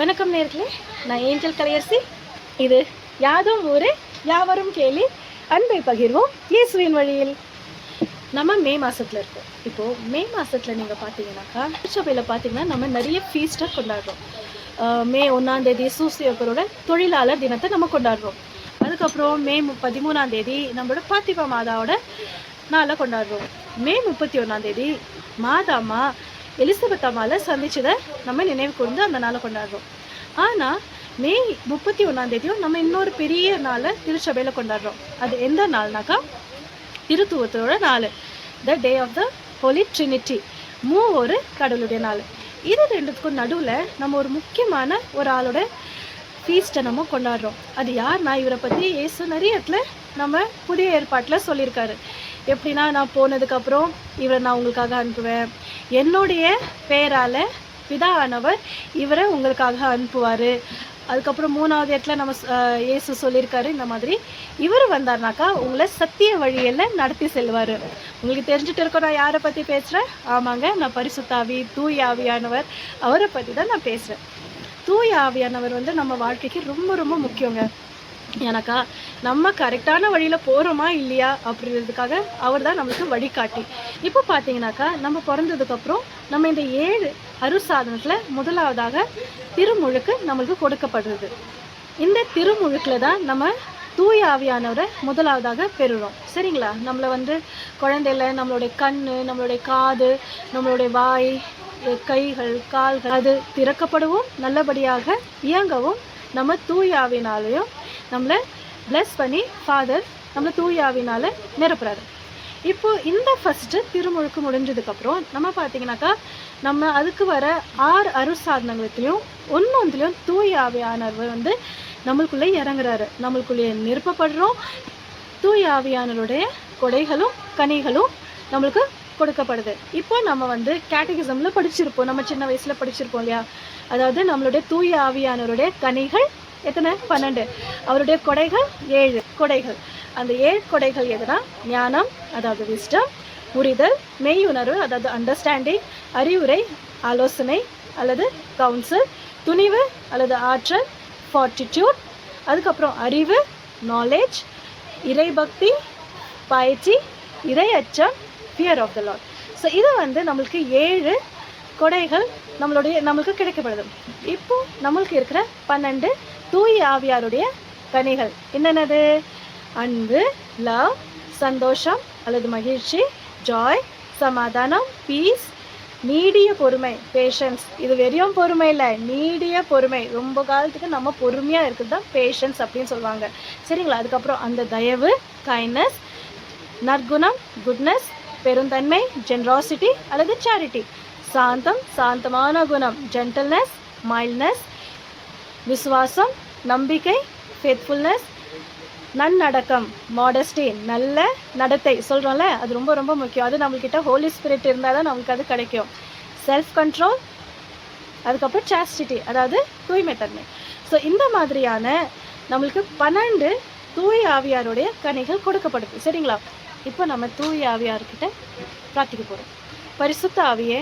வணக்கம் நேர்களே, நான் ஏஞ்சல் கலையரசி. இது யாதும் ஊரே யாவரும் கேலி, அன்பை பகிர்வோம் இயேசுவின் வழியில். நம்ம மே மாதத்தில் இருக்கோம். இப்போது மே மாதத்தில் நீங்கள் பார்த்தீங்கன்னாக்கா திருச்சபையில் பார்த்தீங்கன்னா நம்ம நிறைய ஃபீஸ்ட்டாக கொண்டாடுறோம். மே 1 சூசியப்பரோட தொழிலாளர் தினத்தை நம்ம கொண்டாடுறோம். அதுக்கப்புறம் மே 13 நம்மளோட பாத்திமா மாதாவோட நாளை கொண்டாடுறோம். மே 31 மாதாமா எலிசபெத் அம்மாவை சந்திச்சதை நம்ம நினைவு கூர்ந்து அந்த நாளை கொண்டாடுறோம். ஆனால் மே 31 நம்ம இன்னொரு பெரிய நாளை திருச்சபையில் கொண்டாடுறோம். அது எந்த நாள்னாக்கா திருத்துவத்தோட நாள், the day of the holy Trinity, மூவொரு கடவுளுடைய நாள். இது ரெண்டுத்துக்கும் நடுவில் நம்ம ஒரு முக்கியமான ஒரு ஆளோட ஃபீஸ்ட்டை நம்ம கொண்டாடுறோம். அது யார்னா, இவரை பற்றி இயேசு நிறைய இடத்துல நம்ம புதிய ஏற்பாட்டில் சொல்லியிருக்காரு. எப்படின்னா, நான் போனதுக்கப்புறம் இவரை நான் உங்களுக்காக அனுப்புவேன், என்னுடைய பேரால் பிதா ஆனவர் இவரை உங்களுக்காக அனுப்புவார். அதுக்கப்புறம் 3வது இடத்துல நம்ம இயேசு சொல்லியிருக்காரு, இந்த மாதிரி இவர் வந்தார்னாக்கா உங்களை சத்திய வழியில் நடத்தி செல்வார். உங்களுக்கு தெரிஞ்சுட்டு இருக்கோம் நான் யாரை பற்றி பேசுகிறேன். ஆமாங்க, நான் பரிசுத்த ஆவி, தூய ஆவியானவர், அவரை பற்றி தான் நான் பேசுகிறேன். தூய ஆவியானவர் நம்ம வாழ்க்கைக்கு ரொம்ப ரொம்ப முக்கியங்க. ஏன்னாக்கா நம்ம கரெக்டான வழியில் போகிறோமா இல்லையா அப்படின்றதுக்காக அவர் தான் நம்மளுக்கு வழிகாட்டி. இப்போ பார்த்தீங்கன்னாக்கா நம்ம பிறந்ததுக்கப்புறம் நம்ம இந்த 7 அருட்சாதனத்தில் முதலாவதாக திருமுழுக்கு நம்மளுக்கு கொடுக்கப்படுறது. இந்த திருமுழுக்கில் தான் நம்ம தூய ஆவியானவரை முதலாவதாக பெறுகிறோம். சரிங்களா? நம்மளை குழந்தையில நம்மளுடைய கண், நம்மளுடைய காது, நம்மளுடைய வாய், கைகள், கால்கள் அது திறக்கப்படவும் நல்லபடியாக இயங்கவும் நம்ம தூய ஆவினாலையும் நம்மளை பிளஸ் பண்ணி ஃபாதர் நம்மளை தூய ஆவினால் நிரப்புறாரு. இப்போது இந்த ஃபஸ்ட்டு திருமுழுக்கு முடிஞ்சதுக்கப்புறம் நம்ம பார்த்திங்கனாக்கா நம்ம அதுக்கு வர 6 அருட்சாதனங்களையும் ஒன்றுலையும் தூய ஆவியானவர் நம்மளுக்குள்ளே இறங்குறாரு, நம்மளுக்குள்ளேயே நிரப்பப்படுறோம். தூய ஆவியானவருடைய கொடைகளும் கனிகளும் நம்மளுக்கு கொடுக்கப்படுது. இப்போ நம்ம கேட்டகிசமில் படிச்சிருப்போம், நம்ம சின்ன வயசில் படிச்சிருப்போம் இல்லையா? அதாவது நம்மளுடைய தூய ஆவியானவருடைய கனிகள் எத்தனை? 12. அவருடைய கொடைகள் 7 கொடைகள். அந்த 7 கொடைகள் எதுனா, ஞானம் அதாவது விஸ்டம், புரிதல், மெய்யுணர்வு அதாவது அண்டர்ஸ்டாண்டிங், அறிவுரை ஆலோசனை அல்லது கவுன்சில், துணிவு அல்லது ஆற்றல் ஃபார்ட்டிடியூட், அதுக்கப்புறம் அறிவு நாலேஜ், இறைபக்தி பைட்டி, இறையச்சம் fear of the lord. So இது நம்மளுக்கு 7 கொடைகள் நம்மளுக்கு கிடைக்கப்படுது. இப்போ நம்மளுக்கு இருக்கிற 12 தூய ஆவியாருடைய கனிகள் என்னென்னது? அன்பு, லவ், சந்தோஷம் அல்லது மகிழ்ச்சி, ஜாய், சமாதானம், பீஸ், நீடிய பொறுமை, பேஷன்ஸ். இது வெறும் பொறுமை இல்லை, நீடிய பொறுமை. ரொம்ப காலத்துக்கு நம்ம பொறுமையாக இருக்கிறது தான் பேஷன்ஸ் அப்படின்னு சொல்லுவாங்க. சரிங்களா? அதுக்கப்புறம் அந்த தயவு, கைண்ட்னஸ், நற்குணம், குட்னஸ், பெருந்தன்மை, ஜென்ராசிட்டி அல்லது சேரிட்டி, சாந்தம், சாந்தமான குணம், ஜென்டில்னஸ், மைல்ட்னஸ், விசுவாசம், நம்பிக்கை, ஃபேத்ஃபுல்னஸ், நன்னடக்கம், மாடஸ்டி, நல்ல நடத்தை சொல்கிறோம்ல, அது ரொம்ப ரொம்ப முக்கியம். அது நம்மக்கிட்ட ஹோலி ஸ்பிரிட் இருந்தால் தான் நம்மளுக்கு அது கிடைக்கும். செல்ஃப் கண்ட்ரோல், அதுக்கப்புறம் சாஸ்டிட்டி அதாவது தூய்மைத்தன்மை. ஸோ இந்த மாதிரியான நம்மளுக்கு 12 தூய ஆவியாருடைய கனிகள் கொடுக்கப்படுது. சரிங்களா? இப்போ நம்ம தூய ஆவியார்கிட்ட பிரார்த்திக்க போகிறோம். பரிசுத்த ஆவியே,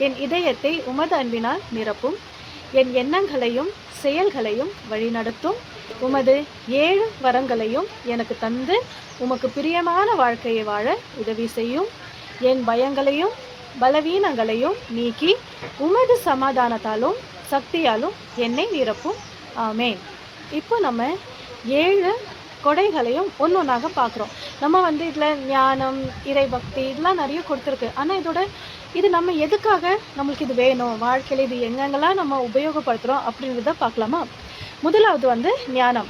என் இதயத்தை உமது அன்பினால் நிரப்பும், என் எண்ணங்களையும் செயல்களையும் வழிநடத்தும், உமது 7 வரங்களையும் எனக்கு தந்து உமக்கு பிரியமான வாழ்க்கையை வாழ உதவி செய்யும், என் பயங்களையும் பலவீனங்களையும் நீக்கி உமது சமாதானத்தாலும் சக்தியாலும் என்னை நிரப்பும். ஆமேன். இப்போ நம்ம 7 கொடைகளையும் ஒன்றொன்றாக பார்க்குறோம். நம்ம இதில் ஞானம், இறைபக்தி இதெல்லாம் நிறைய கொடுத்துருக்கு. ஆனால் இது நம்ம எதுக்காக நம்மளுக்கு இது வேணும், வாழ்க்கையில் இது எங்கெங்கெல்லாம் நம்ம உபயோகப்படுத்துகிறோம் அப்படின்றத பார்க்கலாமா? முதலாவது ஞானம்.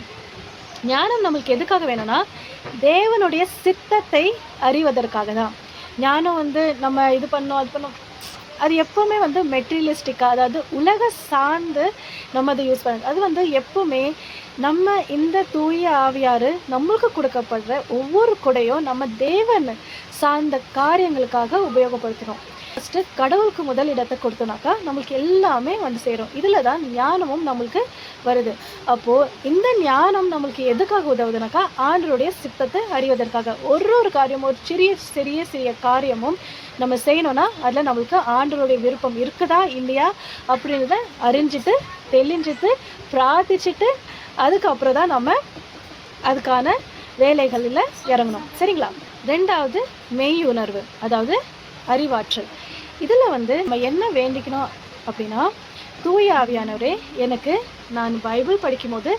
ஞானம் நம்மளுக்கு எதுக்காக வேணும்னா, தேவனுடைய சித்தத்தை அறிவதற்காக தான். ஞானம் நம்ம இது பண்ணோம் அது பண்ணோம், அது எப்போவுமே மெட்டீரியலிஸ்டிக்காக, அதாவது உலக சார்ந்து நம்ம அதை யூஸ் பண்ணுறது. அது எப்போவுமே நம்ம இந்த தூய ஆவியார் நம்மளுக்கு கொடுக்கப்படுற ஒவ்வொரு கொடையும் நம்ம தேவன் சார்ந்த காரியங்களுக்காக உபயோகப்படுத்தணும். ஃபஸ்ட்டு கடவுளுக்கு முதல் இடத்தை கொடுத்தோனாக்கா நம்மளுக்கு எல்லாமே வந்து சேரும். இதில் தான் ஞானமும் நம்மளுக்கு வருது. அப்போது இந்த ஞானம் நம்மளுக்கு எதுக்காக உதவுதுனாக்கா ஆண்டவருடைய சித்தத்தை அறிவதற்காக. ஒரு காரியமும் ஒரு சிறிய காரியமும் நம்ம செய்யணும்னா அதில் நம்மளுக்கு ஆண்டவருடைய விருப்பம் இருக்குதா இல்லையா அப்படின்றத அறிஞ்சிட்டு தெளிஞ்சிட்டு பிரார்த்திச்சுட்டு அதுக்கப்புறம் தான் நம்ம அதுக்கான வேலைகளில் இறங்கணும். சரிங்களா? ரெண்டாவது மெய் உணர்வு, அதாவது அறிவாற்றல். இதில் வந்து நம்ம என்ன வேண்டிக்கணும் அப்படின்னா, தூய ஆவியானவரே எனக்கு நான் பைபிள் படிக்கும்போது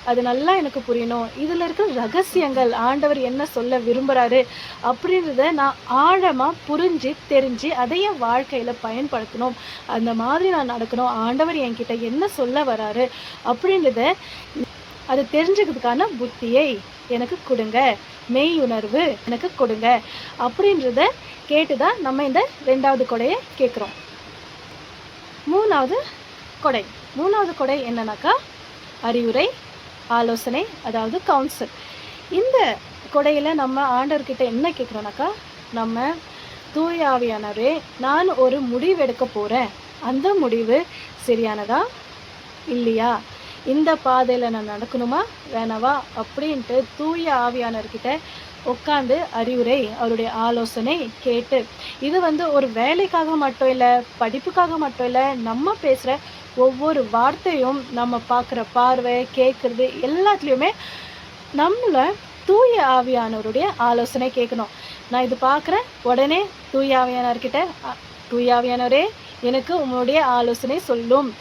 அது நல்லா எனக்கு புரியணும், இதில் இருக்கிற ரகசியங்கள் ஆண்டவர் என்ன சொல்ல விரும்புகிறாரு அப்படின்றத நான் ஆழமாக புரிஞ்சு தெரிஞ்சு அதை என் வாழ்க்கையில் பயன்படுத்தணும், அந்த மாதிரி நான் நடக்கணும், ஆண்டவர் என்கிட்ட என்ன சொல்ல வராரு அப்படின்றத அது தெரிஞ்சுக்கிறதுக்கான புத்தியை எனக்கு கொடுங்க, மெய் உணர்வு எனக்கு கொடுங்க அப்படின்றத கேட்டு தான் நம்ம இந்த ரெண்டாவது கொடையை கேட்குறோம். மூணாவது கொடை என்னன்னாக்கா அறிவுரை, ஆலோசனை, அதாவது கவுன்சில். இந்த கொடையில் நம்ம ஆண்டவர்கிட்ட என்ன கேட்குறோன்னாக்கா, நம்ம தூய ஆவியானவரே நான் ஒரு முடிவு எடுக்க போகிறேன், அந்த முடிவு சரியானதா இல்லையா, இந்த பாதையில் நான் நடக்கணுமா வேணவா அப்படின்ட்டு தூய ஆவியானவர்கிட்ட உட்காந்து அறிவுரை, அவருடைய ஆலோசனை கேட்டு, இது வந்து ஒரு வேலைக்காக மட்டும் இல்லை, படிப்புக்காக மட்டும் இல்லை, நம்ம பேசுகிற ஒவ்வொரு வார்த்தையும், நம்ம பார்க்குற பார்வை, கேட்குறது எல்லாத்துலேயுமே நம்மளை தூய ஆவியானவருடைய ஆலோசனை கேட்கணும். நான் இது பார்க்குறேன், உடனே தூய ஆவியானவர்கிட்ட, தூய ஆவியானவரே எனக்கு உங்களுடைய ஆலோசனை சொல்லும்,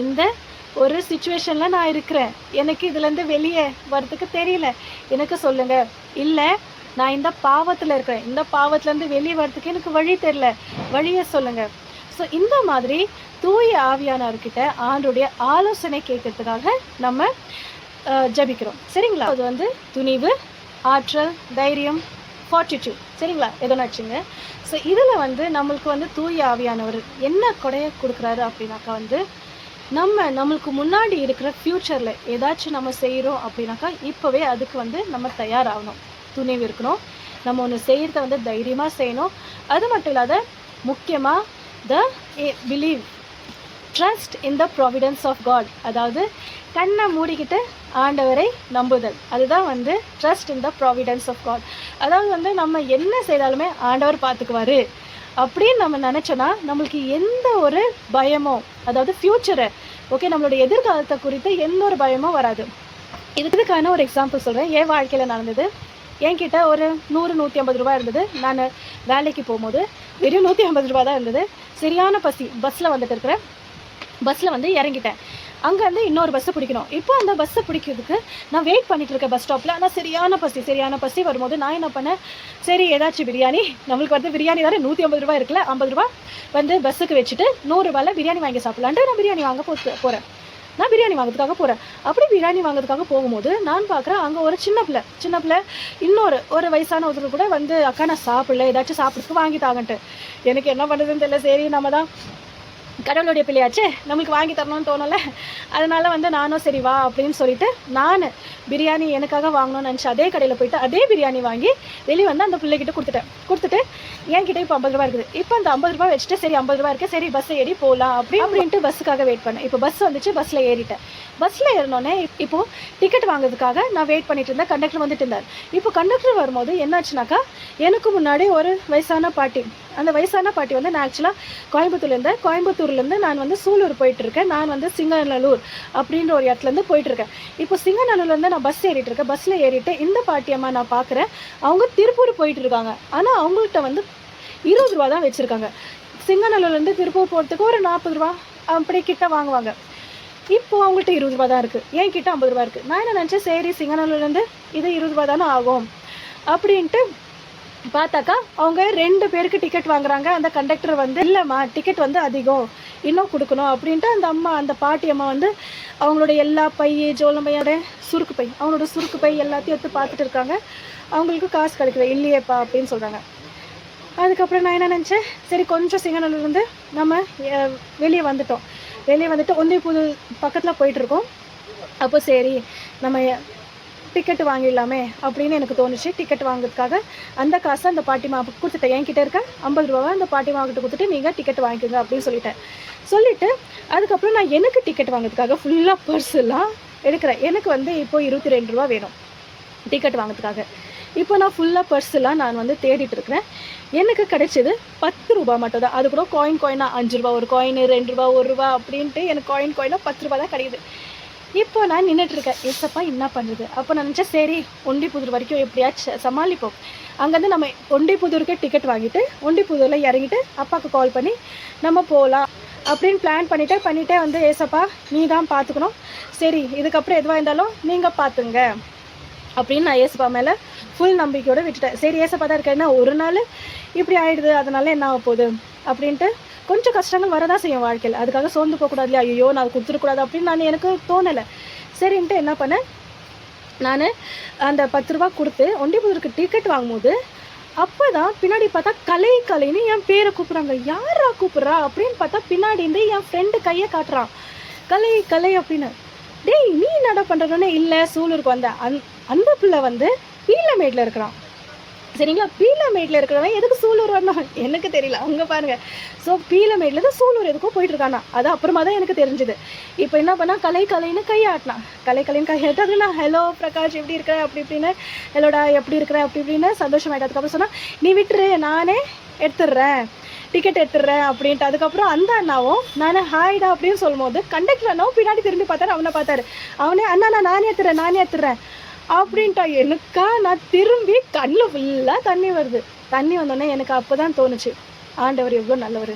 இந்த ஒரு சுச்சுவேஷனில் நான் இருக்கிறேன், எனக்கு இதுலேருந்து வெளியே வர்றதுக்கு தெரியல, எனக்கு சொல்லுங்கள், இல்லை நான் இந்த பாவத்தில் இருக்கிறேன், இந்த பாவத்துலேருந்து வெளியே வர்றதுக்கு எனக்கு வழி தெரியல, வழியை சொல்லுங்கள். ஸோ இந்த மாதிரி தூய ஆவியானவர்கிட்ட ஆண்டோடைய ஆலோசனை கேட்கறதுக்காக நம்ம ஜபிக்கிறோம். சரிங்களா? அது வந்து துணிவு, ஆற்றல், தைரியம், ஃபார்ட்டிடியூட். சரிங்களா? எதனா வச்சுங்க. ஸோ இதில் வந்து நம்மளுக்கு வந்து தூய ஆவியானவர் என்ன கொடையை கொடுக்குறாரு அப்படின்னாக்கா வந்து, நம்மளுக்கு முன்னாடி இருக்கிற ஃப்யூச்சரில் ஏதாச்சும் நம்ம செய்கிறோம் அப்படின்னாக்கா இப்போவே அதுக்கு வந்து நம்ம தயாராகணும், துணிவு இருக்கணும், நம்ம ஒன்று செய்கிறத வந்து தைரியமாக செய்யணும். அது மட்டும் இல்லாத முக்கியமாக believe, trust in the providence of God, அதாவது கண்ணை மூடிக்கிட்டு ஆண்டவரை நம்புதல், அதுதான் வந்து trust in the providence of God. அதாவது வந்து நம்ம என்ன செய்தாலுமே ஆண்டவர் பார்த்துக்குவார் அப்படின்னு நம்ம நினச்சோன்னா நம்மளுக்கு எந்த ஒரு பயமோ, அதாவது ஃப்யூச்சரை, ஓகே, நம்மளோட எதிர்காலத்தை குறித்து எந்த ஒரு பயமும் வராது. இதுக்கான ஒரு எக்ஸாம்பிள் சொல்கிறேன். என் வாழ்க்கையில் நடந்தது. என்கிட்ட ஒரு 100-150 ரூபா இருந்தது. நான் வேலைக்கு போகும்போது வெறும் 150 ரூபா தான் இருந்தது. சரியான பசி, பஸ்ஸில் வந்துட்டு இருக்கிறேன். பஸ்ஸில் வந்து இறங்கிட்டேன். அங்கேருந்து இன்னொரு பஸ்ஸை பிடிக்கணும். இப்போ அந்த பஸ்ஸை பிடிக்கிறதுக்கு நான் வெயிட் பண்ணிகிட்டு இருக்கேன் பஸ் ஸ்டாப்பில். ஆனால் சரியான பசி வரும்போது நான் என்ன பண்ணேன், சரி ஏதாச்சும் பிரியாணி, நம்மளுக்கு வந்து பிரியாணி வேறு 150 ரூபா இருக்குல்ல, 50 ரூபா வந்து பஸ்ஸுக்கு வச்சுட்டு 100 ரூபாயில் பிரியாணி வாங்கி சாப்பிட்லான்ட்டு நான் பிரியாணி வாங்க போகிறேன். நான் பிரியாணி வாங்கிறதுக்காக போகிறேன். அப்படி பிரியாணி வாங்கிறதுக்காக போகும்போது நான் பார்க்குறேன் அங்கே ஒரு சின்ன பிள்ளை ஒரு வயசான ஒருத்தர் கூட வந்து, அக்கா நான் சாப்பிடல, ஏதாச்சும் சாப்பிட்றதுக்கு வாங்கிட்டாங்கன்ட்டு. எனக்கு என்ன பண்ணுறதுன்னு தெரியல. சரி நம்ம தான் கடவுளுடைய பிள்ளையாச்சே, நம்மளுக்கு வாங்கி தரணும்னு தோணலை. அதனால் வந்து நானும் சரி வா அப்படின்னு சொல்லிட்டு நான் பிரியாணி எனக்காக வாங்கணும்னு நினச்சி அதே கடையில் போயிட்டு அதே பிரியாணி வாங்கி வெளியே வந்து அந்த பிள்ளைகிட்ட கொடுத்துட்டு என்கிட்ட இப்போ 50 ரூபா இருக்குது. இப்போ அந்த 50 ரூபா வச்சுட்டு சரி 50 ரூபா இருக்குது, சரி பஸ்ஸை ஏறி போகலாம் அப்படின்ட்டு பஸ்ஸுக்காக வெயிட் பண்ணேன். இப்போ பஸ் வந்துச்சு, பஸ்ஸில் ஏறிட்டேன். பஸ்ஸில் ஏறினோடனே இப்போது டிக்கெட் வாங்குறதுக்காக நான் வெயிட் பண்ணிட்டு இருந்தேன். கண்டக்டர் வந்துட்டு இருந்தார். இப்போ கண்டக்டர் வரும்போது என்னாச்சுனாக்கா, எனக்கு முன்னாடி ஒரு வயசான பாட்டி, அந்த வயசான பாட்டி வந்து நான் ஆக்சுவலாக கோயம்புத்தூர்லேருந்து நான் வந்து சூலூர் போயிட்டுருக்கேன். நான் வந்து சிங்கநல்லூர் அப்படின்ற ஒரு இடத்துலேருந்து போயிட்டுருக்கேன். இப்போ சிங்கநல்லூர்லேருந்து நான் பஸ் ஏறிட்டு இருக்கேன். பஸ்ஸில் ஏறிட்டு இந்த பாட்டியம்மா நான் பார்க்குறேன், அவங்க திருப்பூர் போயிட்டுருக்காங்க. ஆனால் அவங்கள்ட்ட வந்து 20 ரூபா தான் வச்சுருக்காங்க. சிங்கநல்லூர்லேருந்து திருப்பூர் போகிறதுக்கு ஒரு 40 ரூபா அப்படி கிட்ட வாங்குவாங்க. இப்போது அவங்கள்ட்ட 20 ரூபா தான் இருக்குது, என்கிட்ட 50 ரூபா இருக்குது. நான் என்ன நினச்சேன், சரி சிங்கநல்லூர்லேருந்து இது 20 ரூபா தானே ஆகும் அப்படின்ட்டு பார்த்தாக்கா அவங்க 2 பேருக்கு டிக்கெட் வாங்குறாங்க. அந்த கண்டக்டர் வந்து இல்லைம்மா டிக்கெட் வந்து அதிகம், இன்னும் கொடுக்கணும் அப்படின்ட்டு அந்த பாட்டி அம்மா வந்து அவங்களோட எல்லா ஜோலம்பையோட அவங்களோட சுருக்கு பை எல்லாத்தையும் எடுத்து பார்த்துட்டு இருக்காங்க. அவங்களுக்கு காசு கிடைக்கல, இல்லையேப்பா அப்படின்னு சொல்கிறாங்க. அதுக்கப்புறம் நான் என்ன நினச்சேன், சரி கொஞ்சம் சிங்கநல்லூர்லேருந்து நம்ம வெளியே வந்துட்டு ஒன்றே புது பக்கத்தில் போயிட்டுருக்கோம். அப்போ சரி நம்ம டிக்கெட் வாங்கிடலாமே அப்படின்னு எனக்கு தோணுச்சு. டிக்கெட் வாங்குறதுக்காக அந்த காசை அந்த பாட்டிமாவுக்கு கொடுத்துட்டேன். என்கிட்ட இருக்க 50 ரூபாவை அந்த பாட்டிமாவுக்கிட்ட கொடுத்துட்டு நீங்கள் டிக்கெட் வாங்கிக்கோங்க அப்படின்னு சொல்லிட்டு அதுக்கப்புறம் நான் எனக்கு டிக்கெட் வாங்குறதுக்காக ஃபுல்லாக பர்ஸெல்லாம் எடுக்கிறேன். எனக்கு வந்து இப்போ 22 ரூபா வேணும் டிக்கெட் வாங்குறதுக்காக. இப்போ நான் ஃபுல்லாக பர்ஸெல்லாம் நான் வந்து தேடிட்டு இருக்கிறேன். எனக்கு கிடைச்சது 10 ரூபா மட்டும் தான். அது கூட காயினாக 5 ரூபா ஒரு காயின், 2 ரூபா, 1 ரூபா அப்படின்ட்டு எனக்கு காயினாக 10 ரூபா தான் கிடைக்குது. இப்போ நான் நின்றுட்டுருக்கேன். ஏசப்பா என்ன பண்ணுறது? அப்போ நான் நினச்சேன், சரி ஒண்டிப்புதூர் வரைக்கும் எப்படியாச்சும் சமாளிப்போம். அங்கேருந்து நம்ம ஒண்டிப்புதூருக்கே டிக்கெட் வாங்கிட்டு ஒண்டிப்புதூரில் இறங்கிட்டு அப்பாவுக்கு கால் பண்ணி நம்ம போகலாம் அப்படின்னு பிளான் பண்ணிட்டே வந்து, ஏசப்பா நீ தான் பார்த்துக்கணும், சரி இதுக்கப்புறம் எதுவாக இருந்தாலும் நீங்கள் பார்த்துங்க அப்படின்னு நான் ஏசப்பா மேலே ஃபுல் நம்பிக்கையோடு விட்டுட்டேன். சரி ஏசப்பா தான் இருக்கேன், என்ன ஒரு நாள் இப்படி ஆகிடுது, அதனால என்ன ஆக போகுது அப்படின்ட்டு கொஞ்சம் கஷ்டங்கள் வரதான் செய்யும் வாழ்க்கையில். அதுக்காக சோர்ந்து போகக்கூடாது இல்லையா, ஐயோ நான் கொடுத்துடக்கூடாது அப்படின்னு எனக்கு தோணலை. சரின்ட்டு என்ன பண்ணேன், நான் அந்த 10 ரூபா கொடுத்து ஒண்டிப்புதூருக்கு டிக்கெட் வாங்கும்போது அப்போ தான் பின்னாடி பார்த்தா கலைன்னு என் பேரை கூப்பிட்றாங்க. யாரா கூப்பிட்றா அப்படின்னு பார்த்தா பின்னாடி இருந்து என் ஃப்ரெண்டு கையை காட்டுறான், கலை அப்படின்னு. டேய் நீ என்னடா பண்ணுறதுன்னு. இல்லை சூலூருக்கு வந்த அந்த பிள்ளை வந்து பீலமேட்டில் இருக்கிறான். சரிங்களா, பீலமேட்டில் இருக்கிறவன் எதுக்கு சூலூர் வரணும் எனக்கு தெரியல. அங்கே பாருங்கள். ஸோ பீலமேட்டில் தான் சூலூர் எதுக்கும் போயிட்டுருக்கானா, அது அப்புறமா தான் எனக்கு தெரிஞ்சுது. இப்போ என்ன பண்ணால் கலைன்னு கையாட்டினான். கலைன்னு கையாட்டு அது நான் ஹலோ பிரகாஷ் எப்படி இருக்கிற அப்படி இப்படின்னு, ஹலோடா எப்படி இருக்கிற அப்படி இப்படின்னு சந்தோஷமாயிட்டு. அதுக்கப்புறம் சொன்னால் நீ விட்டுரு நானே எடுத்துடுறேன், டிக்கெட் எடுத்துடுறேன் அப்படின்ட்டு. அதுக்கப்புறம் அந்த அண்ணாவும் நான் ஹாய்டா அப்படின்னு சொல்லும்போது கண்டக்டர் அண்ணாவும் பின்னாடி திரும்பி பார்த்தாரு. அவனை பார்த்தாரு. அவனே அண்ணா நானே எடுத்துடுறேன் அப்படின்ட்டா. எனக்கா நான் திரும்பி கண்ணில் ஃபுல்லாக தண்ணி வருது. தண்ணி வந்தோடனே எனக்கு அப்போ தான் தோணுச்சு, ஆண்டவர் எவ்வளோ நல்லவர்.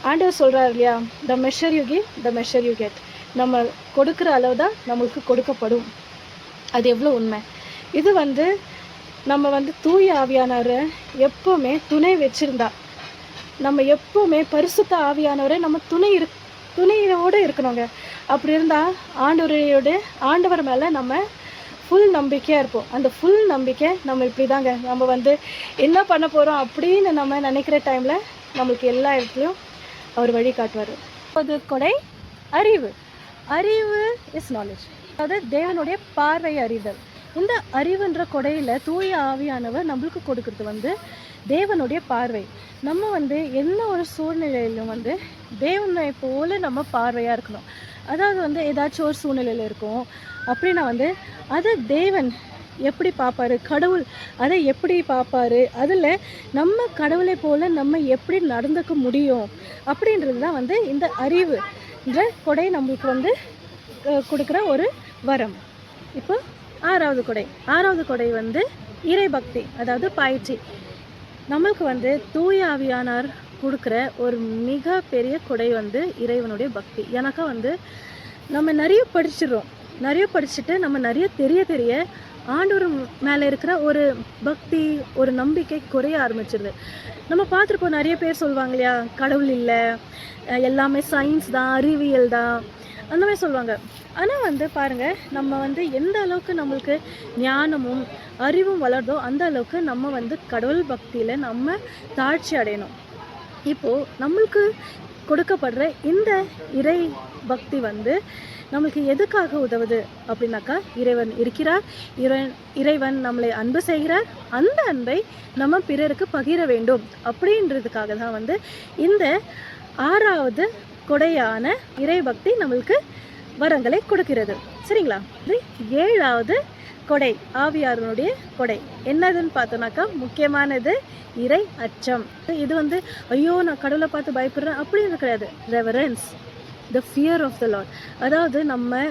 ஆண்டவர் சொல்கிறார் இல்லையா, த measure you give the measure you get. நம்ம கொடுக்குற அளவு தான் நம்மளுக்கு கொடுக்கப்படும். அது எவ்வளோ உண்மை. இது வந்து நம்ம வந்து தூய ஆவியானவரை எப்போவுமே துணை வச்சுருந்தா, நம்ம எப்போவுமே பரிசுத்த ஆவியானவரை நம்ம துணையோடு இருக்கணுங்க. அப்படி இருந்தால் ஆண்டவர் மேலே நம்ம ஃபுல் நம்பிக்கையாக இருப்போம். அந்த ஃபுல் நம்பிக்கை நம்ம இப்படி தாங்க, நம்ம வந்து என்ன பண்ண போகிறோம் அப்படின்னு நம்ம நினைக்கிற டைமில் நம்மளுக்கு எல்லா இடத்துலையும் அவர் வழி காட்டுவார். அது கொடை அறிவு இஸ் நாலேஜ். அதாவது தேவனுடைய பார்வை அறிதல். இந்த அறிவுன்ற கொடையில் தூய ஆவியானவர் நம்மளுக்கு கொடுக்குறது வந்து தேவனுடைய பார்வை. நம்ம வந்து என்ன ஒரு சூழ்நிலையிலும் வந்து தேவனை போல நம்ம பார்வையாக இருக்கணும். அதாவது வந்து ஏதாச்சும் ஒரு சூழ்நிலையில் இருக்கும் அப்படின்னா வந்து அதை தேவன் எப்படி பார்ப்பாரு, கடவுள் அதை எப்படி பார்ப்பாரு, அதில் நம்ம கடவுளை போல் நம்ம எப்படி நடந்துக்க முடியும் அப்படின்றது தான் வந்து இந்த அறிவுன்ற கொடை நம்மளுக்கு வந்து கொடுக்குற ஒரு வரம். இப்போ ஆறாவது கொடை வந்து இறைபக்தி, அதாவது பயிற்சி. நம்மளுக்கு வந்து தூய ஆவியானார் கொடுக்குற ஒரு மிக பெரிய கொடை வந்து இறைவனுடைய பக்தி. எனக்கு வந்து நம்ம நிறைய படிச்சுட்டு நம்ம நிறைய தெரிய ஆண்டவர் மேலே இருக்கிற ஒரு பக்தி, ஒரு நம்பிக்கை குறைய ஆரம்பிச்சிருது. நம்ம பார்த்துருப்போம், நிறைய பேர் சொல்லுவாங்க இல்லையா, கடவுள் இல்லை, எல்லாமே சயின்ஸ் தான், அறிவியல் தான், அந்த மாதிரி சொல்லுவாங்க. ஆனால் வந்து பாருங்கள், நம்ம வந்து எந்த அளவுக்கு நம்மளுக்கு ஞானமும் அறிவும் வளருதோ அந்த அளவுக்கு நம்ம வந்து கடவுள் பக்தியில் நம்ம தாழ்ச்சி அடையணும். இப்போது நம்மளுக்கு கொடுக்கப்படுற இந்த இறை பக்தி வந்து நம்மளுக்கு எதுக்காக உதவுது அப்படின்னாக்கா, இறைவன் இருக்கிறார், இறைவன் நம்மளை அன்பு செய்கிறார், அந்த அன்பை நம்ம பிறருக்கு பகிர வேண்டும் அப்படின்றதுக்காக தான் வந்து இந்த 6வது கொடையான இறைபக்தி நம்மளுக்கு வரங்களை கொடுக்கிறது. சரிங்களா, இது 7வது கொடை, ஆவியாரனுடைய கொடை. என்னதுன்னு பார்த்தோன்னாக்கா, முக்கியமானது இறை அச்சம். இது வந்து ஐயோ நான் கடவுளை பார்த்து பயப்படுறேன் அப்படின்னு கிடையாது. Reverence, the fear of the Lord. அதாவது நம்ம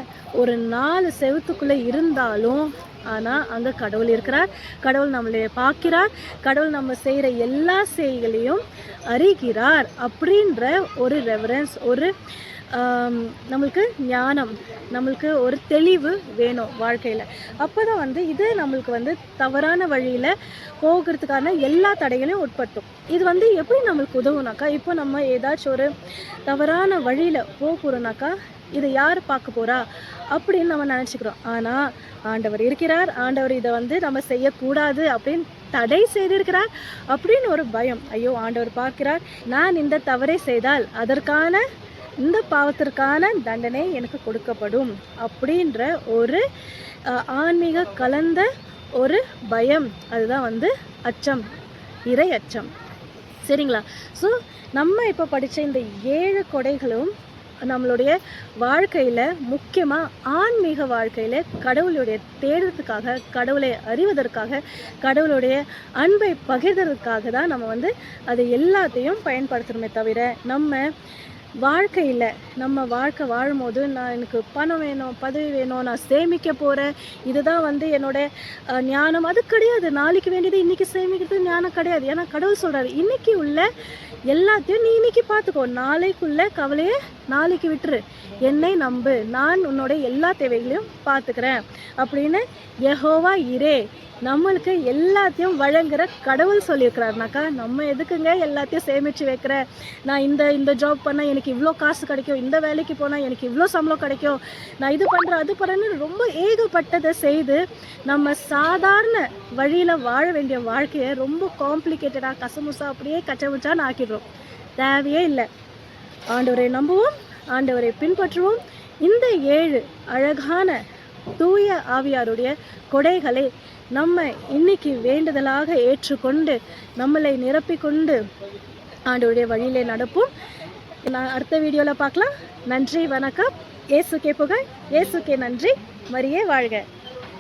ஒரு 4 செவத்துக்குள்ளே இருந்தாலும் ஆனால் அங்கே கடவுள் இருக்கிறார், கடவுள் நம்மளை பார்க்கிறார், கடவுள் நம்ம செய்கிற எல்லா செய்களையும் அறிகிறார் அப்படின்ற ஒரு ரெவரன்ஸ், ஒரு நம்மளுக்கு ஞானம், நம்மளுக்கு ஒரு தெளிவு வேணும் வாழ்க்கையில். அப்போ தான் வந்து இது நம்மளுக்கு வந்து தவறான வழியில் போகிறதுக்கான எல்லா தடைகளையும் உட்படுத்தும். இது வந்து எப்படி நம்மளுக்கு உதவுனாக்கா, இப்போ நம்ம ஏதாச்சும் ஒரு தவறான வழியில் போகிறோம்னாக்கா இதை யார் பார்க்க போகிறா அப்படின்னு நம்ம நினச்சிக்கிறோம். ஆனால் ஆண்டவர் இருக்கிறார், ஆண்டவர் இதை வந்து நம்ம செய்யக்கூடாது அப்படின்னு தடை செய்திருக்கிறார் அப்படின்னு ஒரு பயம். ஐயோ ஆண்டவர் பார்க்கிறார், நான் இந்த தவறை செய்தால் அதற்கான இந்த பாவத்திற்கான தண்டனை எனக்கு கொடுக்கப்படும் அப்படின்ற ஒரு ஆன்மீக கலந்த ஒரு பயம், அதுதான் வந்து அச்சம், இறை அச்சம். சரிங்களா? ஸோ நம்ம இப்போ படித்த இந்த 7 கொடைகளும் நம்மளுடைய வாழ்க்கையில், முக்கியமாக ஆன்மீக வாழ்க்கையில் கடவுளுடைய தேடுறதுக்காக, கடவுளை அறிவதற்காக, கடவுளுடைய அன்பை பகிர்றதுக்காக தான் நம்ம வந்து அது எல்லாத்தையும் பயன்படுத்தணுமே தவிர, நம்ம வாழ்க்கையில் நம்ம வாழ்க்கை வாழும்போது எனக்கு பணம் வேணும், பதவி வேணும், நான் சேமிக்க போகிறேன், இதுதான் வந்து என்னோடய ஞானம், அது கிடையாது. நாளைக்கு வேண்டியது இன்றைக்கி சேமிக்கிறது ஞானம் கிடையாது. ஏன்னா கடவுள் சொல்கிறாரு, இன்றைக்கி உள்ள எல்லாத்தையும் நீ இன்றைக்கி பார்த்துக்கோ, நாளைக்குள்ள கவலையை நாளைக்கு விட்டுரு, என்னை நம்பு, நான் உன்னோட எல்லா தேவைகளையும் பார்த்துக்கிறேன் அப்படின்னு யெகோவா இரே நம்மளுக்கு எல்லாத்தையும் வழங்குற கடவுள் சொல்லியிருக்கிறாருனாக்கா, நம்ம எதுக்குங்க எல்லாத்தையும் சேமித்து வைக்கிறேன், நான் இந்த ஜாப் பண்ணால் எனக்கு இவ்வளோ காசு கிடைக்கும், இந்த வேலைக்கு போனால் எனக்கு இவ்வளோ சம்பளம் கிடைக்கும், நான் இது பண்ணுறேன் அது பண்ணுறேன்னு ரொம்ப ஏகப்பட்டதை செய்து நம்ம சாதாரண வழியில் வாழ வேண்டிய வாழ்க்கையை ரொம்ப காம்ப்ளிகேட்டடாக, கசமுசா, அப்படியே கச்சமுச்சான்னு ஆக்கிடுறோம். தேவையே இல்லை. ஆண்டவரை நம்புவோம், ஆண்டவரை பின்பற்றுவோம். இந்த 7 அழகான தூய ஆவியாருடைய கொடைகளை நம்ம இன்னைக்கு வேண்டுதலாக ஏற்றுக்கொண்டு நம்மளை நிரப்பிக்கொண்டு ஆண்டவருடைய வழியிலே நடப்போம். நான் அடுத்த வீடியோவில் பார்க்கலாம். நன்றி, வணக்கம். இயேசுக்கே புகழ், இயேசுக்கே நன்றி. மரியே வாழ்க.